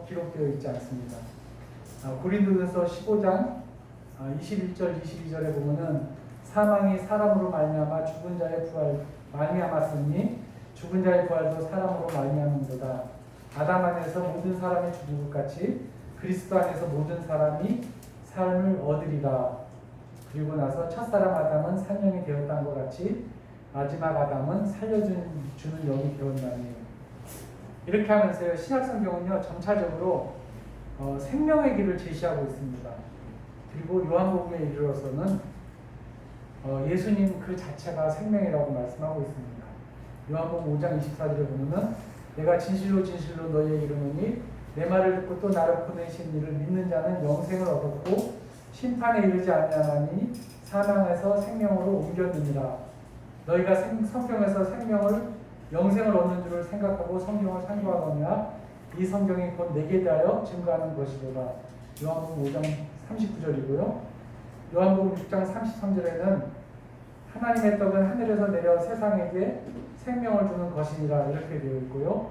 기록되어 있지 않습니다. 고린도전서 15장 21절 22절에 보면은 사망이 사람으로 말미암아 죽은 자의 부활 말미암았으니 죽은 자의 부활도 사람으로 말미암은도다. 아담 안에서 모든 사람이 죽은 것 같이 그리스도 안에서 모든 사람이 삶을 얻으리라. 그리고 나서 첫사람 아담은 산령이 되었다는 것 같이 마지막 아담은 살려주는 영이 되었나니. 이렇게 하면서요, 신약성경은요 점차적으로 생명의 길을 제시하고 있습니다. 그리고 요한복음에 이르러서는 예수님 그 자체가 생명이라고 말씀하고 있습니다. 요한복음 5장 24절에 보면은 내가 진실로 진실로 너희에게 이르노니 내 말을 듣고 또 나를 보내신 이를 믿는 자는 영생을 얻었고 심판에 이르지 아니하나니 사망에서 생명으로 옮겨지니라. 너희가 성경에서 영생을 얻는 줄을 생각하고 성경을 상고하거냐 이 성경이 곧 내게 대하여 증거하는 것이로다. 요한복음 5장 39절이고요. 요한복음 6장 33절에는 하나님의 떡은 하늘에서 내려 세상에게 생명을 주는 것이니라 이렇게 되어 있고요.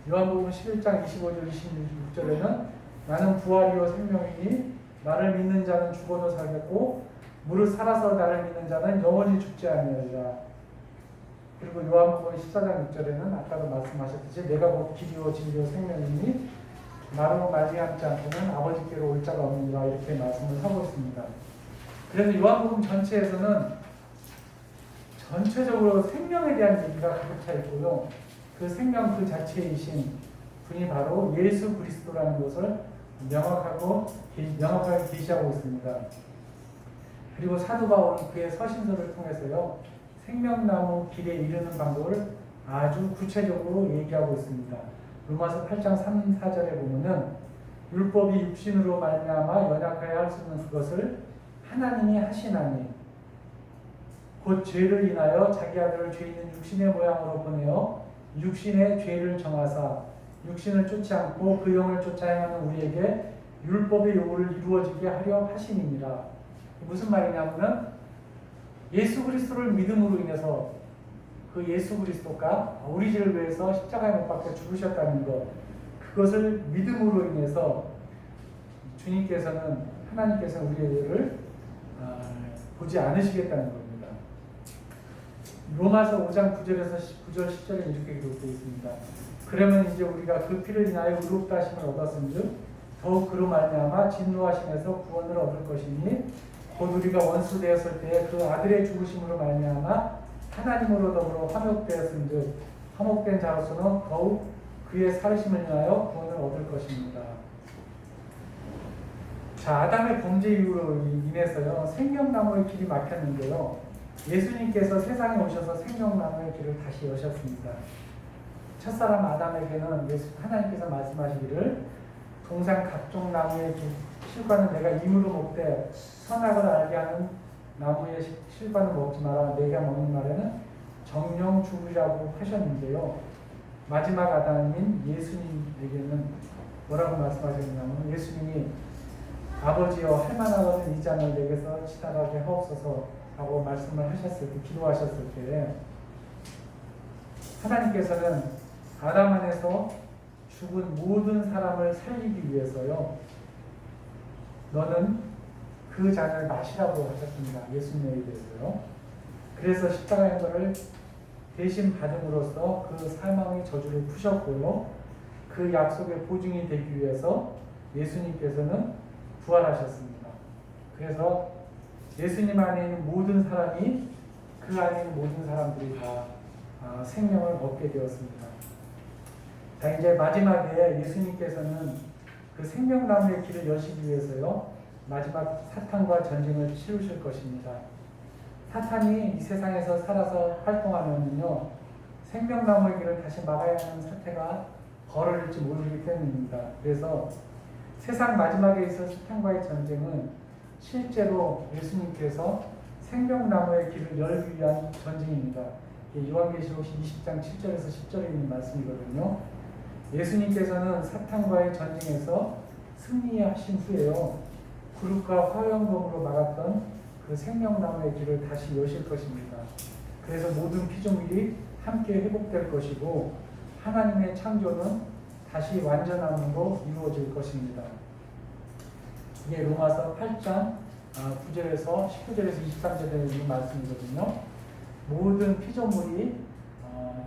요한복음 11장 25절 26절에는 나는 부활이요 생명이니 나를 믿는 자는 죽어도 살겠고 무릇 살아서 나를 믿는 자는 영원히 죽지 아니하리라. 그리고 요한복음 14장 6절에는 아까도 말씀하셨듯이 내가 곧 길이요 진리요 생명이니 나로 말미암지 않고는 아버지께로 올 자가 없느니라 이렇게 말씀을 하고 있습니다. 그래서 요한복음 전체에서는 전체적으로 생명에 대한 얘기가 가득 차 있고요. 그 생명 그 자체이신 분이 바로 예수 그리스도라는 것을 명확하게 계시하고 있습니다. 그리고 사도 바울은 그의 서신서를 통해서요, 생명나무 길에 이르는 방법을 아주 구체적으로 얘기하고 있습니다. 로마서 8장 3, 4절에 보면은 율법이 육신으로 말미암아 연약하여 할 수 있는 그것을 하나님이 하시나니 곧 죄를 인하여 자기 아들을 죄 있는 육신의 모양으로 보내어 육신의 죄를 정하사 육신을 쫓지 않고 그 영을 쫓아 행하는 우리에게 율법의 요구를 이루어지게 하려 하심이니라. 무슨 말이냐면은 예수 그리스도를 믿음으로 인해서 그 예수 그리스도가 우리 죄를 위해서 십자가에 못 박혀 죽으셨다는 것, 그것을 믿음으로 인해서 하나님께서는 우리의 죄를 보지 않으시겠다는 겁니다. 로마서 5장 9절에서 9절 10절에 이렇게 기록되어 있습니다. 그러면 이제 우리가 그 피를 인하여 의롭다 하심을 얻었은즉 더욱 그로 말미암아 진노하심에서 구원을 얻을 것이니 곧 우리가 원수 되었을 때에 그 아들의 죽으심으로 말미암아 하나님으로 더불어 화목되었은즉 화목된 자로서는 더욱 그의 살으심을 인하여 구원을 얻을 것입니다. 자, 아담의 범죄 이후로 인해서요 생명나무의 길이 막혔는데요, 예수님께서 세상에 오셔서 생명나무의 길을 다시 여셨습니다. 첫사람 아담에게는 하나님께서 말씀하시기를 동산 각종 나무의 실과는 내가 임으로 먹되 선악을 알게 하는 나무의 실과는 먹지 마라. 내가 먹는 날에는 정령 죽으리라고 하셨는데요, 마지막 아담인 예수님에게는 뭐라고 말씀하셨냐면 예수님이 아버지여 할 만하거든 이 잔을 내게서 지나가게 하옵소서 라고 말씀을 하셨을 때, 기도하셨을 때 하나님께서는 아담 안에서 죽은 모든 사람을 살리기 위해서요, 너는 그 잔을 마시라고 하셨습니다. 예수님에 대해서요. 그래서 십자가의 것을 대신 받음으로써 그 사망의 저주를 푸셨고요, 그 약속의 보증이 되기 위해서 예수님께서는 부활하셨습니다. 그래서 예수님 안에 있는 모든 사람이, 그 안에 있는 모든 사람들이 다 생명을 얻게 되었습니다. 자, 이제 마지막에 예수님께서는 그 생명나무의 길을 여시기 위해서요, 마지막 사탄과 전쟁을 치르실 것입니다. 사탄이 이 세상에서 살아서 활동하면요, 생명나무의 길을 다시 막아야 하는 사태가 벌어질지 모르기 때문입니다. 그래서 세상 마지막에 있을 사탄과의 전쟁은 실제로 예수님께서 생명나무의 길을 열기 위한 전쟁입니다. 요한계시록 20장 7절에서 10절에 있는 말씀이거든요. 예수님께서는 사탄과의 전쟁에서 승리하신 후에요, 구름과 화염검으로 막았던 그 생명나무의 길을 다시 여실 것입니다. 그래서 모든 피조물이 함께 회복될 것이고 하나님의 창조는 다시 완전함으로 이루어질 것입니다. 이게 로마서 8장 9절에서 19절에서 23절에 있는 말씀이거든요. 모든 피조물이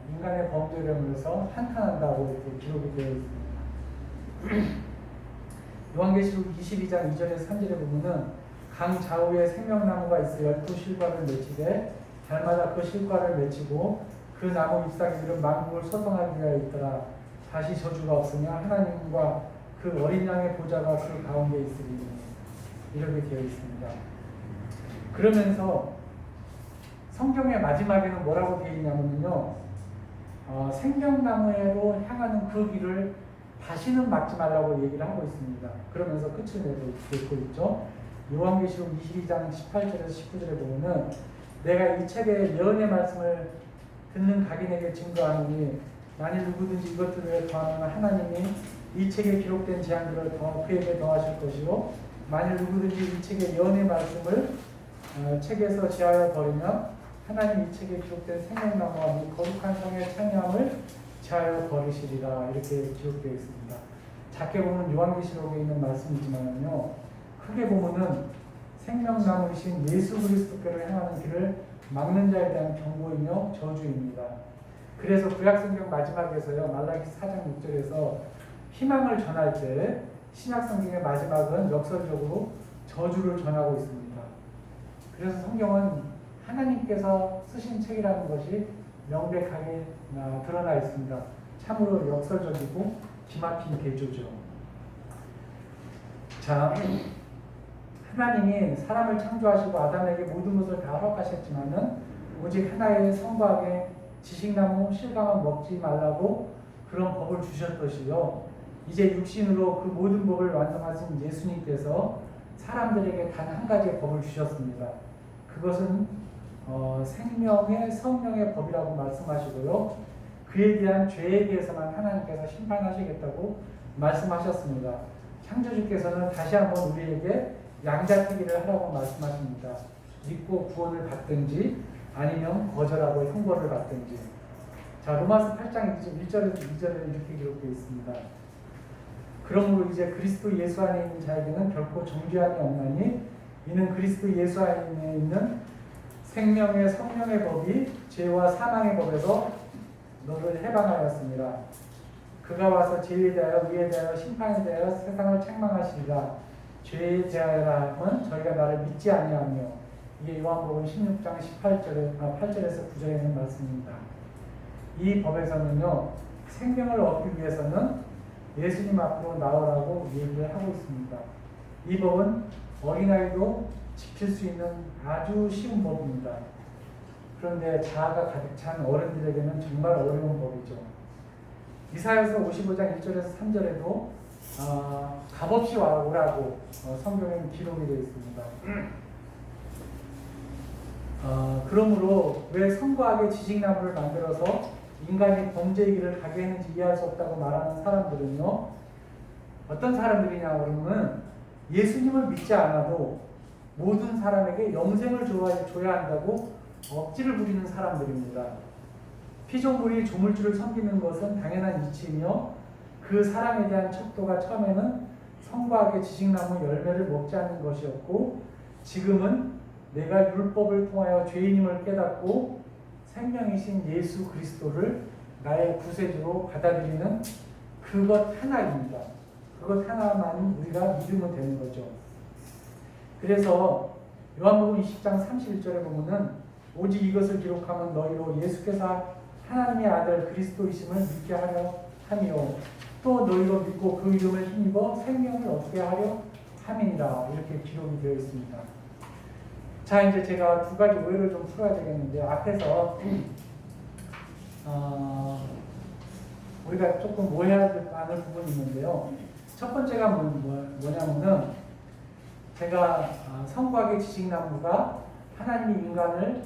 인간의 범죄를 인해서 한탄한다고 이렇게 기록이 되어 있습니다. 요한계시록 22장 2절에서 3절에 보면은 강 좌우에 생명나무가 있어 12실과를 맺히되 달마다 그 실과를 맺히고 그 나무 잎사귀 들은 만국을 소성하기 위하여 있더라. 다시 저주가 없으며 하나님과 그 어린 양의 보좌가 그 가운데 있으리니 이렇게 되어 있습니다. 그러면서 성경의 마지막에는 뭐라고 되어 있냐면요, 생명나무로 향하는 그 길을 다시는 막지 말라고 얘기를 하고 있습니다. 그러면서 끝을 내고 있죠. 요한계시록 22장 18절에서 19절에 보면은 내가 이 책의 예언의 말씀을 듣는 각인에게 증거하노니 만일 누구든지 이것들을 위해 더하면 하나님이 이 책에 기록된 재앙들을 그에게 더하실 것이요 만일 누구든지 이 책의 예언의 말씀을 책에서 제하여 버리면 하나님 이 책에 기록된 생명나무와 이 거룩한 성의 창념을 제하여 버리시리라 이렇게 기록되어 있습니다. 작게 보면 요한계시록에 있는 말씀이지만요, 크게 보면은 생명나무이신 예수 그리스도께로 향하는 길을 막는 자에 대한 경고이며 저주입니다. 그래서 구약성경 마지막에서요, 말라기 4장 6절에서 희망을 전할 때 신약성경의 마지막은 역설적으로 저주를 전하고 있습니다. 그래서 성경은 하나님께서 쓰신 책이라는 것이 명백하게 드러나 있습니다. 참으로 역설적이고 기막힌 개조죠. 자, 하나님이 사람을 창조하시고 아담에게 모든 것을 다 허락하셨지만은 오직 하나의 선과하게 지식나무 실과만 먹지 말라고 그런 법을 주셨듯이요, 이제 육신으로 그 모든 법을 완성하신 예수님께서 사람들에게 단 한 가지의 법을 주셨습니다. 그것은 생명의 성령의 법이라고 말씀하시고요, 그에 대한 죄에 대해서만 하나님께서 심판하시겠다고 말씀하셨습니다. 창조주께서는 다시 한번 우리에게 양자택일을 하라고 말씀하십니다. 믿고 구원을 받든지 아니면 거절하고 형벌을 받든지. 자, 로마서 8장 1절에서 2절에 이렇게 기록되어 있습니다. 그러므로 이제 그리스도 예수 안에 있는 자에게는 결코 정죄함이 없나니 이는 그리스도 예수 안에 있는 생명의 성령의 법이 죄와 사망의 법에서 너를 해방하였습니다. 그가 와서 죄에 대하여 의에 대하여 심판에 대하여 세상을 책망하시리라. 죄에 대하여라면 저희가 나를 믿지 아니하며, 이게 요한복음 16장 8절에서 9절에 있는 말씀입니다. 이 법에서는요, 생명을 얻기 위해서는 예수님 앞으로 나오라고 얘기를 하고 있습니다. 이 법은 어린아이도 지킬 수 있는 아주 쉬운 법입니다. 그런데 자아가 가득 찬 어른들에게는 정말 어려운 법이죠. 이사야서 55장 1절에서 3절에도 값없이 오라고 성경에는 기록이 되어 있습니다. 그러므로 왜 성과하게 지식나무를 만들어서 인간이 범죄의 길을 가게 했는지 이해할 수 없다고 말하는 사람들은요, 어떤 사람들이냐 그러면 예수님을 믿지 않아도 모든 사람에게 영생을 줘야 한다고 억지를 부리는 사람들입니다. 피조물이 조물주를 섬기는 것은 당연한 이치이며 그 사람에 대한 척도가 처음에는 성과하게 지식나무 열매를 먹지 않는 것이었고, 지금은 내가 율법을 통하여 죄인임을 깨닫고 생명이신 예수 그리스도를 나의 구세주로 받아들이는 그것 하나입니다. 그것 하나만 우리가 믿으면 되는 거죠. 그래서 요한복음 20장 31절에 보면은 오직 이것을 기록하면 너희로 예수께서 하나님의 아들 그리스도이심을 믿게 하려 함이요 또 너희로 믿고 그 이름을 힘입어 생명을 얻게 하려 함이니라 이렇게 기록이 되어 있습니다. 자, 이제 제가 두 가지 오해를 좀 풀어야 되겠는데, 앞에서 우리가 조금 오해하는 부분이 있는데요. 첫 번째가 뭐냐면은 제가 성과학의 지식나무가 하나님이 인간을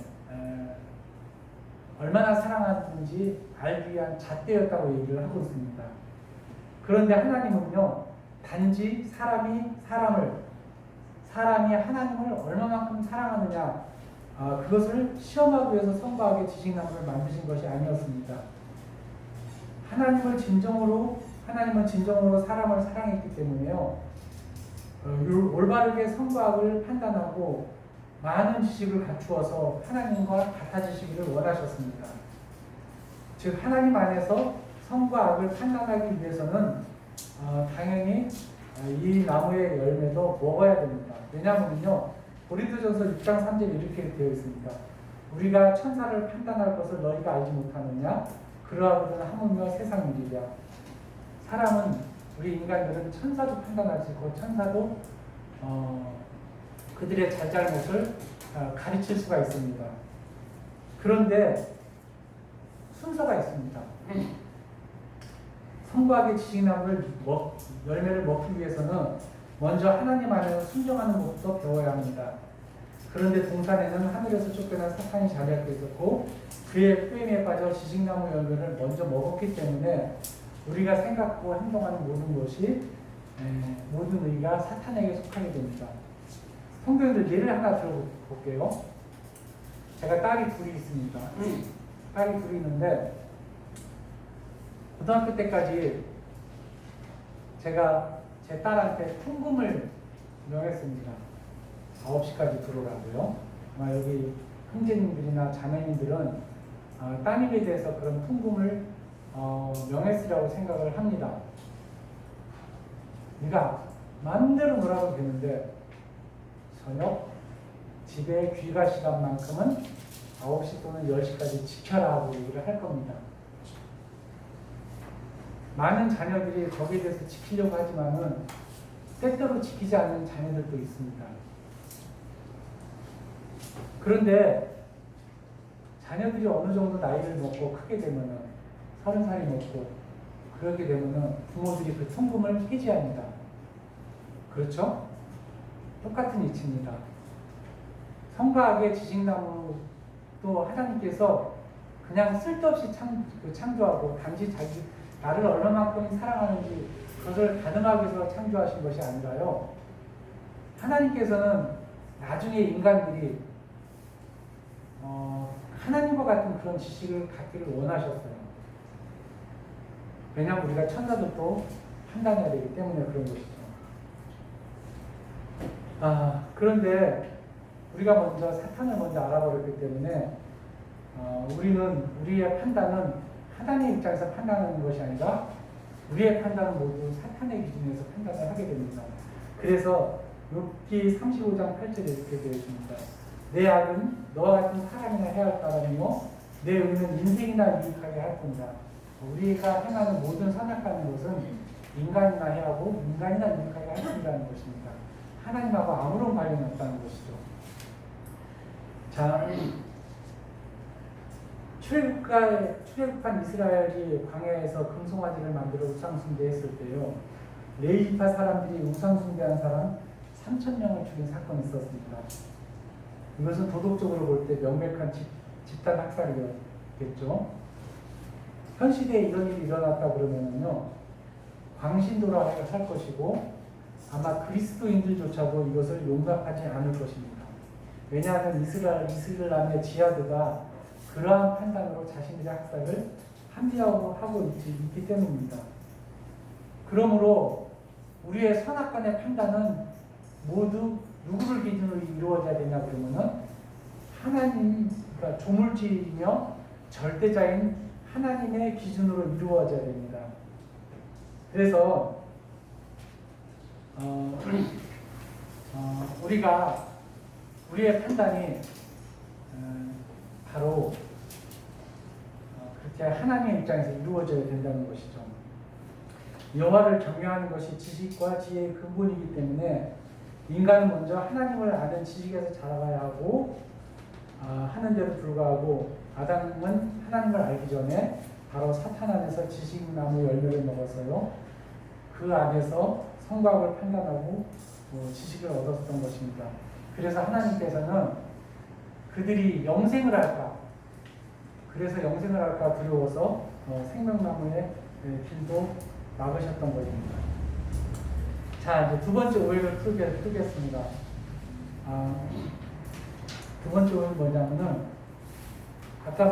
얼마나 사랑하는지 알기 위한 잣대였다고 얘기를 하고 있습니다. 그런데 하나님은요, 단지 사람이 하나님을 얼마만큼 사랑하느냐, 그것을 시험하기 위해서 성과학의 지식나무를 만드신 것이 아니었습니다. 하나님을 진정으로 하나님은 진정으로 사람을 사랑했기 때문에요. 올바르게 선과악을 판단하고 많은 지식을 갖추어서 하나님과 같아지시기를 원하셨습니다. 즉 하나님 안에서 선과 악을 판단하기 위해서는 당연히 이 나무의 열매도 먹어야 됩니다. 왜냐하면요, 고린도전서 6장 3절에 이렇게 되어 있습니다. 우리가 천사를 판단할 것을 너희가 알지 못하느냐? 그러하거든 하물며 세상 일이랴. 사람은, 우리 인간들은 천사도 판단할 수 있고 천사도 그들의 잘잘못을 가르칠 수가 있습니다. 그런데 순서가 있습니다. 선과악의 지식나무를 열매를 먹기 위해서는 먼저 하나님 안에서 순종하는 것부터 배워야 합니다. 그런데 동산에는 하늘에서 쫓겨난 사탄이 자리하고 있었고 그의 후임에 빠져 지식나무 열매를 먼저 먹었기 때문에 우리가 생각하고 행동하는 모든 것이 모든 의가 사탄에게 속하게 됩니다. 성도님들 예를 하나 들어볼게요. 제가 딸이 둘이 있습니다. 딸이 둘이 있는데 고등학교 때까지 제가 제 딸한테 풍금을 명했습니다. 9시까지 들어오라고요. 아마 여기 형제님들이나 자매님들은 따님에 대해서 그런 풍금을 명했으라고 생각을 합니다. 네가 마음대로 놀아도 되는데 저녁 집에 귀가 시간만큼은 9시 또는 10시까지 지켜라 하고 얘기를 할 겁니다. 많은 자녀들이 거기에 대해서 지키려고 하지만은 때때로 지키지 않는 자녀들도 있습니다. 그런데 자녀들이 어느 정도 나이를 먹고 크게 되면은 30살이 먹고 그렇게 되면은 부모들이 그 통금을 폐지합니다. 그렇죠? 똑같은 이치입니다. 선과 악의 지식나무도 하나님께서 그냥 쓸데없이 창조하고 단지 나를 얼마만큼 사랑하는지 그것을 가늠하기 위해서 창조하신 것이 아니라요. 하나님께서는 나중에 인간들이 하나님과 같은 그런 지식을 갖기를 원하셨어요. 왜냐하면 우리가 천사들도 판단해야 되기 때문에 그런 것이죠. 그런데 우리가 먼저 사탄을 먼저 알아버렸기 때문에 우리는 우리의 판단은 하나님의 입장에서 판단하는 것이 아니라 우리의 판단은 모두 사탄의 기준에서 판단을 하게 됩니다. 그래서 욥기 35장 8절에 이렇게 되어 있습니다. 내 악은 너와 같은 사람이나 해할 바람이요 내 의는 인생이나 유익하게 할 뿐이다. 우리가 행하는 모든 선악하는 것은 인간이나 해하고 인간이나 유익하게 할 뿐이라는 것입니다. 하나님하고 아무런 관련이 없다는 것이죠. 자, 출애굽한 이스라엘이 광야에서 금송아지를 만들어 우상숭배했을 때요, 레위파 사람들이 우상숭배한 사람 3,000명을 죽인 사건이 있었습니다. 이것은 도덕적으로 볼 때 명백한 집단 학살이겠죠. 현 시대에 이런 일이 일어났다 그러면은요, 광신도라 할 것이고 아마 그리스도인들조차도 이것을 용납하지 않을 것입니다. 왜냐하면 이슬람의 지하드가 그러한 판단으로 자신들의 학살을 합리화하고 있기 때문입니다. 그러므로 우리의 선악간의 판단은 모두 누구를 기준으로 이루어져야 되냐 그러면은 하나님, 그러니까 조물주이며 절대자인 하나님의 기준으로 이루어져야 됩니다. 그래서 우리가 우리의 판단이 바로 그렇게 하나님의 입장에서 이루어져야 된다는 것이죠. 여호와를 경외하는 것이 지식과 지혜의 근본이기 때문에 인간은 먼저 하나님을 아는 지식에서 자라가야 하고 하는데도 불구하고 아담은 하나님을 알기 전에 바로 사탄 안에서 지식나무 열매를 먹어서요, 그 안에서 선과 악을 판단하고 지식을 얻었던 것입니다. 그래서 하나님께서는 그들이 영생을 할까, 그래서 영생을 할까 두려워서 생명나무의 길도 막으셨던 것입니다. 자, 이제 두 번째 오해를 풀겠습니다. 두 번째 오해는 뭐냐면은 아까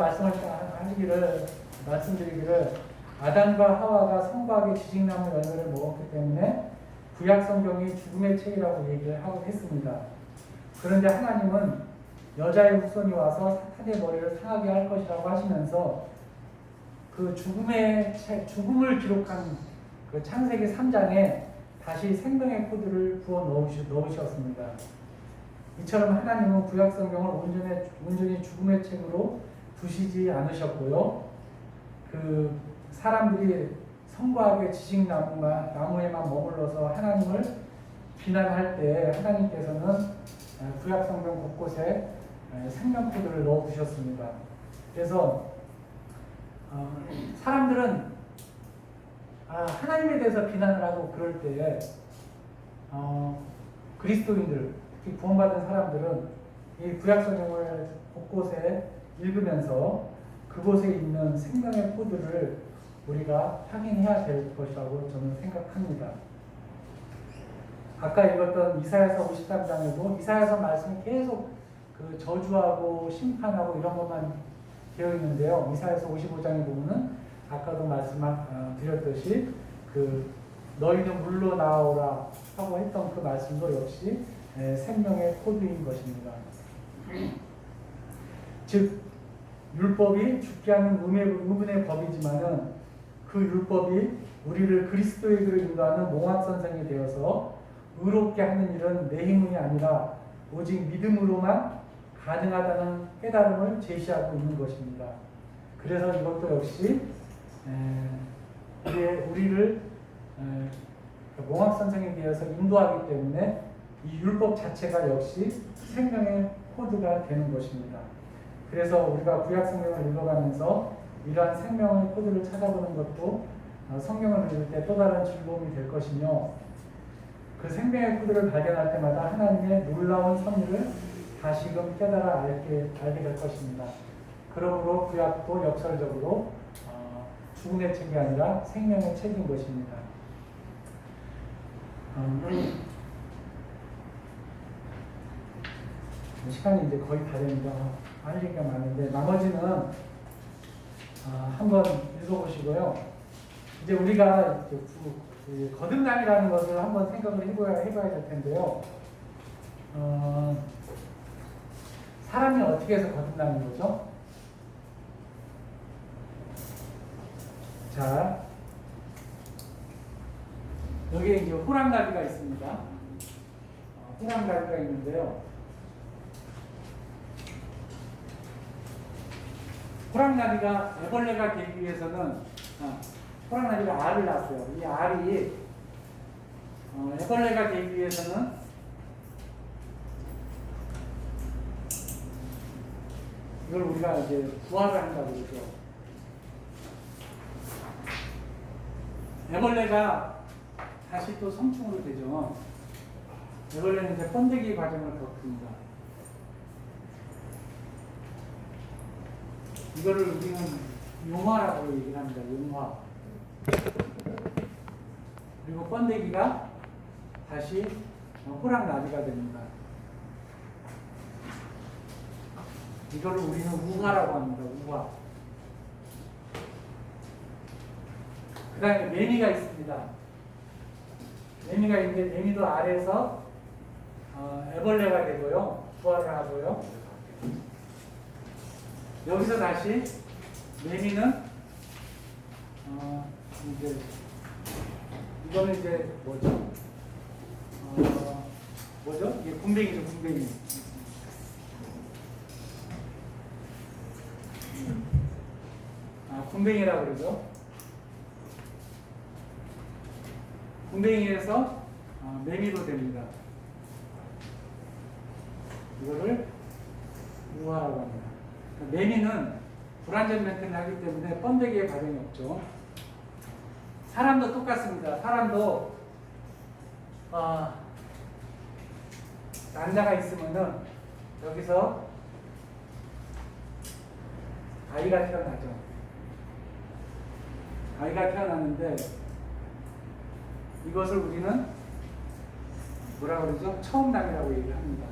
말씀드리기를 아담과 하와가 성과하게 지식나무 열매를 먹었기 때문에 구약 성경이 죽음의 책이라고 얘기를 하고 했습니다. 그런데 하나님은 여자의 후손이 와서 사탄의 머리를 상하게 할 것이라고 하시면서 그 죽음의 책, 죽음을 기록한 그 창세기 3장에 다시 생명의 코드를 부어 넣으셨습니다. 이처럼 하나님은 구약 성경을 온전히 죽음의 책으로 두시지 않으셨고요. 그 사람들이 성과하게 지식나무에만 머물러서 하나님을 비난할 때 하나님께서는 구약 성경 곳곳에 생명 코드를 넣어 두셨습니다. 그래서 사람들은 하나님에 대해서 비난을 하고 그럴 때에 그리스도인들, 특히 구원받은 사람들은 이 구약 성경을 곳곳에 읽으면서 그곳에 있는 생명의 코드를 우리가 확인해야 될 것이라고 저는 생각합니다. 아까 읽었던 이사야서 53장에도 이사야서 말씀이 계속 그 저주하고 심판하고 이런 것만 되어 있는데요. 이사야서 55장에 보면은 아까도 말씀드렸듯이 그 너희는 물로 나오라 하고 했던 그 말씀도 역시 생명의 코드인 것입니다. 즉 율법이 죽게 하는 의문의 법이지만은 그 율법이 우리를 그리스도의 길로 인도하는 몽환선생이 되어서 의롭게 하는 일은 내 힘이 아니라 오직 믿음으로만 가능하다는 깨달음을 제시하고 있는 것입니다. 그래서 이것도 역시 우리를 몽환선생에 대해서 인도하기 때문에 이 율법 자체가 역시 생명의 코드가 되는 것입니다. 그래서 우리가 구약 성경을 읽어가면서 이러한 생명의 코드를 찾아보는 것도 성경을 읽을 때 또 다른 즐거움이 될 것이며 그 생명의 코드를 발견할 때마다 하나님의 놀라운 섭리를 다시금 깨달아 알게 될 것입니다. 그러므로 구약도 역설적으로 죽음의 책이 아니라 생명의 책인 것입니다. 시간이 이제 거의 다 됩니다. 할 얘기가 많은데 나머지는 한번 읽어보시고요. 이제 우리가 거듭남이라는 것을 한번 생각을 해봐야 될 텐데요. 사람이 어떻게 해서 거듭나는 거죠? 자, 여기에 이제 호랑나비가 있습니다. 호랑나비가 있는데요. 호랑나비가 애벌레가 되기 위해서는 호랑나비가 알을 낳았어요. 이 알이 애벌레가 되기 위해서는 이걸 우리가 이제 부화를 한다고 그러죠. 애벌레가 다시 또 성충으로 되죠. 애벌레는 이제 번데기 과정을 겪습니다. 이거를 우리는 용화라고 얘기를 합니다. 용화. 그리고 번데기가 다시 호랑나비가 됩니다. 이거를 우리는 우화라고 합니다. 우화. 그 다음에 매미가 있습니다. 매미가 있는데 매미도 알에서 애벌레가 되고요. 부화를 하고요. 여기서 다시 매미는 이제 이거는 이제 뭐죠? 뭐죠? 이게 군뱅이죠, 군뱅이. 군뱅이라고 그러죠. 군뱅이에서 매미로 됩니다. 이거를 우화라고 합니다. 매미는 불완전 멘트를 하기 때문에 번데기의 과정이 없죠. 사람도 똑같습니다. 사람도 난자가 있으면은 여기서 아이가 태어나죠. 아이가 태어났는데 이것을 우리는 뭐라 그러죠? 처음남이라고 얘기를 합니다.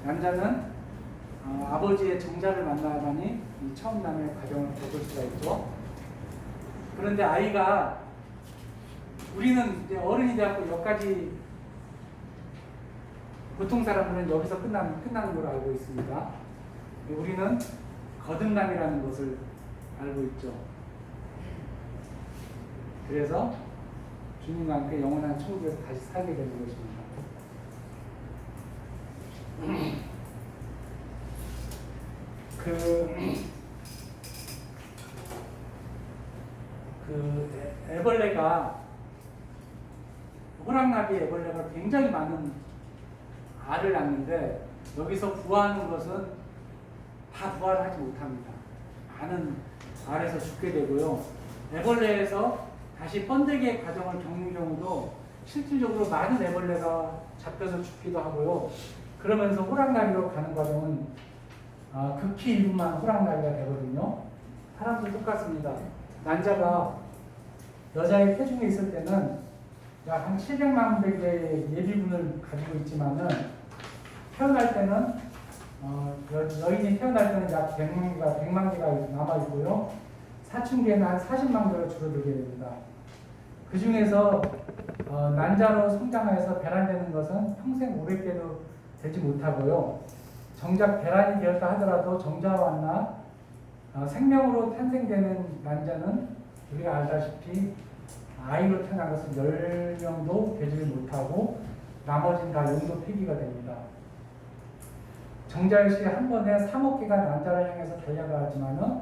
남자는 아버지의 정자를 만나다니 이 처음 남의 과정을 겪을 수가 있죠. 그런데 아이가 우리는 이제 어른이 되었고 여기까지 보통 사람들은 여기서 끝나는 걸 알고 있습니다. 우리는 거듭남이라는 것을 알고 있죠. 그래서 주님과 함께 영원한 천국에서 다시 살게 되는 것입니다. 애벌레가 호랑나비 애벌레가 굉장히 많은 알을 낳는데 여기서 부화하는 것은 다 부화를 하지 못합니다. 많은 알에서 죽게 되고요. 애벌레에서 다시 번데기의 과정을 겪는 경우도 실질적으로 많은 애벌레가 잡혀서 죽기도 하고요. 그러면서 호랑나비로 가는 과정은 극히 일부만 호랑나비가 되거든요. 사람도 똑같습니다. 난자가 여자의 태중에 있을 때는 약 한 700만 백의 예비군을 가지고 있지만은 태어날 때는 여인이 태어날 때는 약 100만 개가 남아 있고요. 사춘기에는 한 40만 개로 줄어들게 됩니다. 그 중에서 난자로 성장하여서 배란되는 것은 평생 500개도 되지 못하고요. 정작 배란이 되었다 하더라도 정자와나 생명으로 탄생되는 난자는 우리가 알다시피 아이로 태어난 것은 10명도 되지 못하고 나머지는 다 용도 폐기가 됩니다. 정자일시 한 번에 3억 개가 난자를 향해서 달려가지만은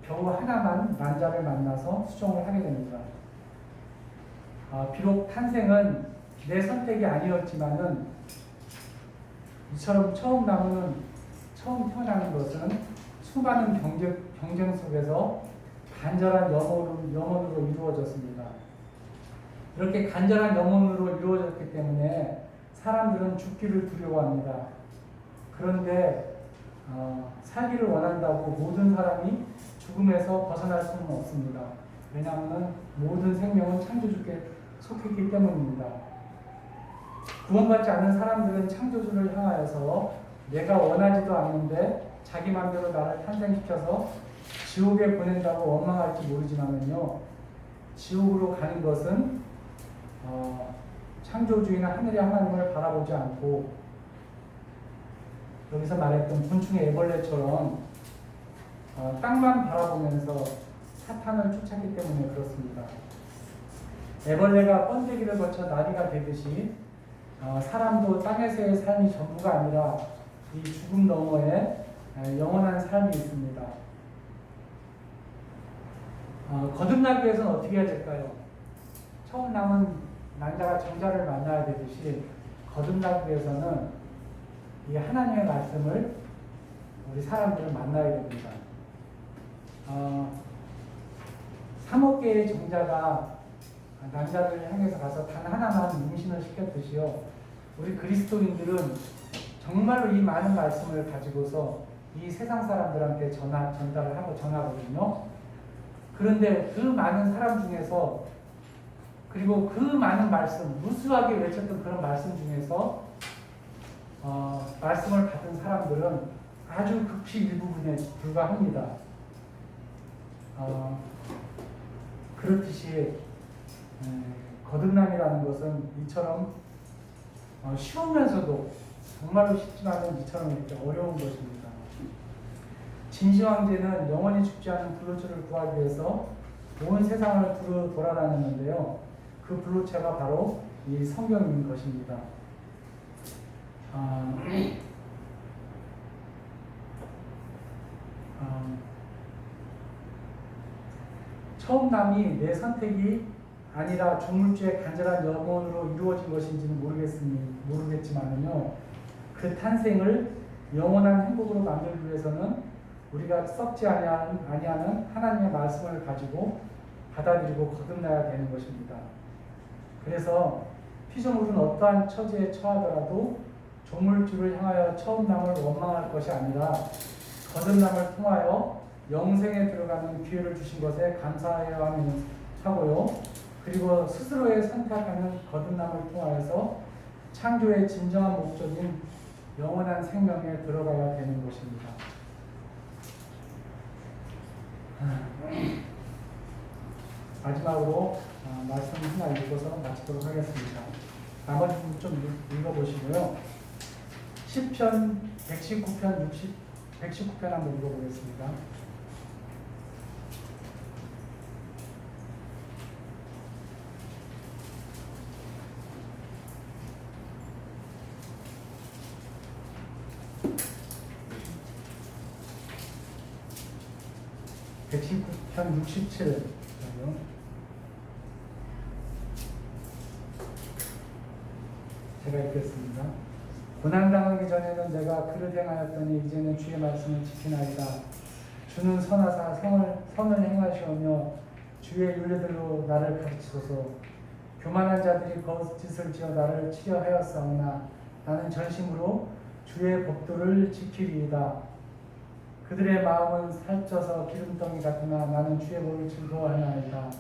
겨우 하나만 난자를 만나서 수종을 하게 됩니다. 비록 탄생은 내 선택이 아니었지만은 이처럼 처음 태어나는 것은 수많은 경쟁 속에서 간절한 염원으로 이루어졌습니다. 이렇게 간절한 염원으로 이루어졌기 때문에 사람들은 죽기를 두려워합니다. 그런데 살기를 원한다고 모든 사람이 죽음에서 벗어날 수는 없습니다. 왜냐하면 모든 생명은 창조주께 속했기 때문입니다. 구원받지 않은 사람들은 창조주를 향하여서 내가 원하지도 않는데 자기 마음대로 나를 탄생시켜서 지옥에 보낸다고 원망할지 모르지만요, 지옥으로 가는 것은 창조주이나 하늘의 하나님을 바라보지 않고 여기서 말했던 곤충의 애벌레처럼 땅만 바라보면서 사탄을 쫓았기 때문에 그렇습니다. 애벌레가 번데기를 거쳐 나비가 되듯이 사람도 땅에서의 삶이 전부가 아니라 이 죽음 너머에 영원한 삶이 있습니다. 거듭나기 위해서는 어떻게 해야 될까요? 처음 남은 난자가 정자를 만나야 되듯이 거듭나기 위해서는 이 하나님의 말씀을 우리 사람들은 만나야 됩니다. 3억 개의 정자가 난자를 향해서 가서 단 하나만 임신을 시켰듯이요, 우리 그리스도인들은 정말로 이 많은 말씀을 가지고서 이 세상 사람들한테 전달을 하고 전하거든요. 그런데 그 많은 사람 중에서, 그리고 그 많은 말씀, 무수하게 외쳤던 그런 말씀 중에서 말씀을 받은 사람들은 아주 극히 일부분에 불과합니다. 그렇듯이 거듭남이라는 것은 이처럼 쉬우면서도 정말로 쉽지만은 이처럼 이렇게 어려운 것입니다. 진시황제는 영원히 죽지 않은 불로초를 구하기 위해서 온 세상을 두루 돌아다녔는데요, 그 불로체가 바로 이 성경인 것입니다. 처음 남이 내 선택이 아니라 종물주의 간절한 염원으로 이루어진 것인지는 모르겠지만요, 그 탄생을 영원한 행복으로 만들기 위해서는 우리가 썩지 아니하는 하나님의 말씀을 가지고 받아들이고 거듭나야 되는 것입니다. 그래서 피조물은 어떠한 처지에 처하더라도 종물주를 향하여 처음 남을 원망할 것이 아니라 거듭남을 통하여 영생에 들어가는 기회를 주신 것에 감사해야 하고요, 그리고 스스로의 선택하는 거듭남을 통하여서 창조의 진정한 목적인 영원한 생명에 들어가야 되는 것입니다. 마지막으로 말씀 하나 읽어서 마치도록 하겠습니다. 나머지 부분 좀 읽어보시고요. 시편 119편 119편 한번 읽어보겠습니다. 편 67. 제가 읽겠습니다. 고난당하기 전에는 내가 그릇 행하였더니 이제는 주의 말씀을 지키나이다. 주는 선하사 선을 행하시오며 주의 윤례들로 나를 가르치소서. 교만한 자들이 거짓을 지어 나를 치려 하였사오나 나는 전심으로 주의 법도를 지키리이다. 그들의 마음은 살쪄서 기름덩이 같으나 나는 주의 법을 즐거워하나이다.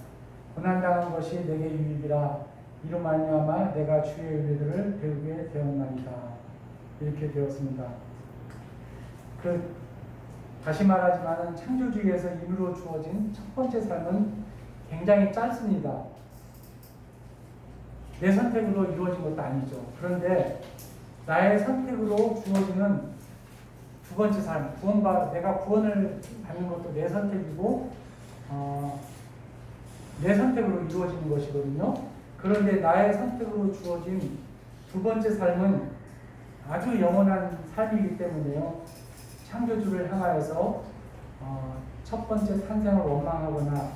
고난당한 것이 내게 유익이라. 이로 말미암아 내가 주의 윤례들을 배우게 되었나이다. 이렇게 되었습니다. 다시 말하지만 창조주의에서 인으로 주어진 첫 번째 삶은 굉장히 짧습니다. 내 선택으로 이루어진 것도 아니죠. 그런데 나의 선택으로 주어지는 두 번째 삶, 내가 구원을 받는 것도 내 선택이고 내 선택으로 이루어지는 것이거든요. 그런데 나의 선택으로 주어진 두 번째 삶은 아주 영원한 삶이기 때문에요. 창조주를 향하여서 첫 번째 탄생을 원망하거나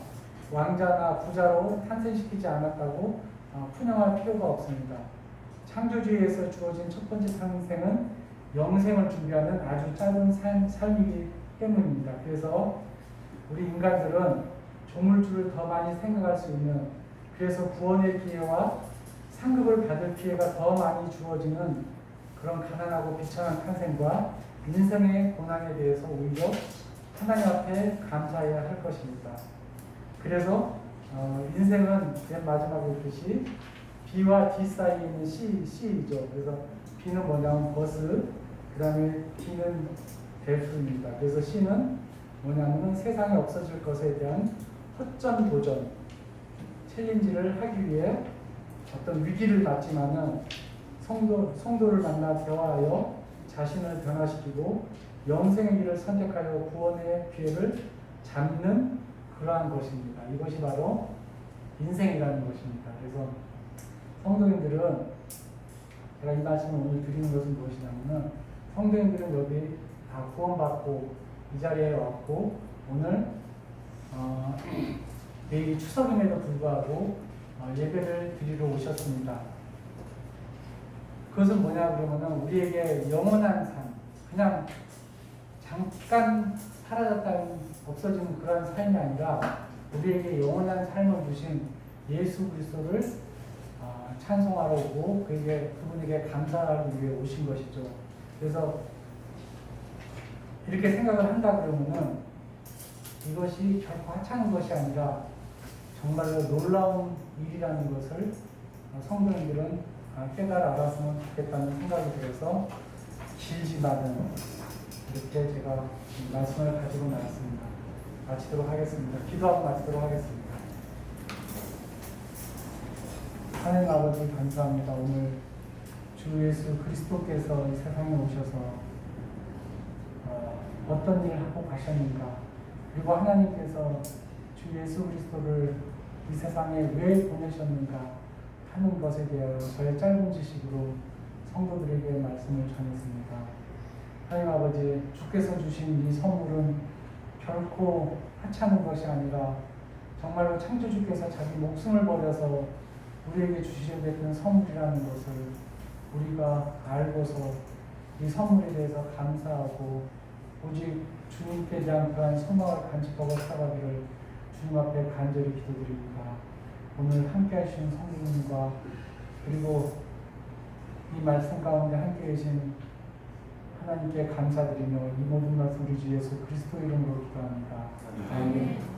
왕자나 부자로 탄생시키지 않았다고 푸념할 필요가 없습니다. 창조주에서 주어진 첫 번째 탄생은 영생을 준비하는 아주 짧은 삶이기 때문입니다. 그래서 우리 인간들은 조물주를 더 많이 생각할 수 있는, 그래서 구원의 기회와 상급을 받을 기회가 더 많이 주어지는 그런 가난하고 비참한 탄생과 인생의 고난에 대해서 오히려 하나님 앞에 감사해야 할 것입니다. 그래서 인생은 맨 마지막에 있듯이 B와 D 사이에 있는 C이죠. 그래서 B는 뭐냐면 버스, 그 다음에 D는 대수입니다. 그래서 C는 뭐냐면 세상에 없어질 것에 대한 허점 도전, 챌린지를 하기 위해 어떤 위기를 맞지만은 성도를 만나 대화하여 자신을 변화시키고 영생의 길을 선택하여 구원의 기회를 잡는 그러한 것입니다. 이것이 바로 인생이라는 것입니다. 그래서 성도님들은, 제가 이 말씀을 오늘 드리는 것은 무엇이냐면, 성도님들은 여기 다 구원받고 이 자리에 왔고, 오늘 내일이 추석임에도 불구하고 예배를 드리러 오셨습니다. 그것은 뭐냐 그러면은 우리에게 영원한 삶, 그냥 잠깐 사라졌다 없어지는 그런 삶이 아니라 우리에게 영원한 삶을 주신 예수 그리스도를 찬송하러 오고 그분에게 감사하기 위해 오신 것이죠. 그래서 이렇게 생각을 한다 그러면은 이것이 결코 하찮은 것이 아니라 정말로 놀라운 일이라는 것을 성도님들은 깨달아 알았으면 좋겠다는 생각이 들어서 길지만은 이렇게 제가 말씀을 가지고 나왔습니다. 마치도록 하겠습니다. 기도하고 마치도록 하겠습니다. 하나님 아버지 감사합니다. 오늘 주 예수 그리스도께서 이 세상에 오셔서 어떤 일을 하고 가셨는가, 그리고 하나님께서 주 예수 그리스도를 이 세상에 왜 보내셨는가 하는 것에 대하여 저의 짧은 지식으로 성도들에게 말씀을 전했습니다. 하나님 아버지, 주께서 주신 이 선물은 결코 하찮은 것이 아니라 정말로 창조주께서 자기 목숨을 버려서 우리에게 주시려던 선물이라는 것을 우리가 알고서 이 선물에 대해서 감사하고 오직 주님께 대한 그러한 소망을 간직하고 살아가기를 주님 앞에 간절히 기도드립니다. 오늘 함께 하신 성도님과 그리고 이 말씀 가운데 함께 계신 하나님께 감사드리며 이 모든 말씀 우리 주 예수 그리스도 이름으로 기도합니다. 아멘.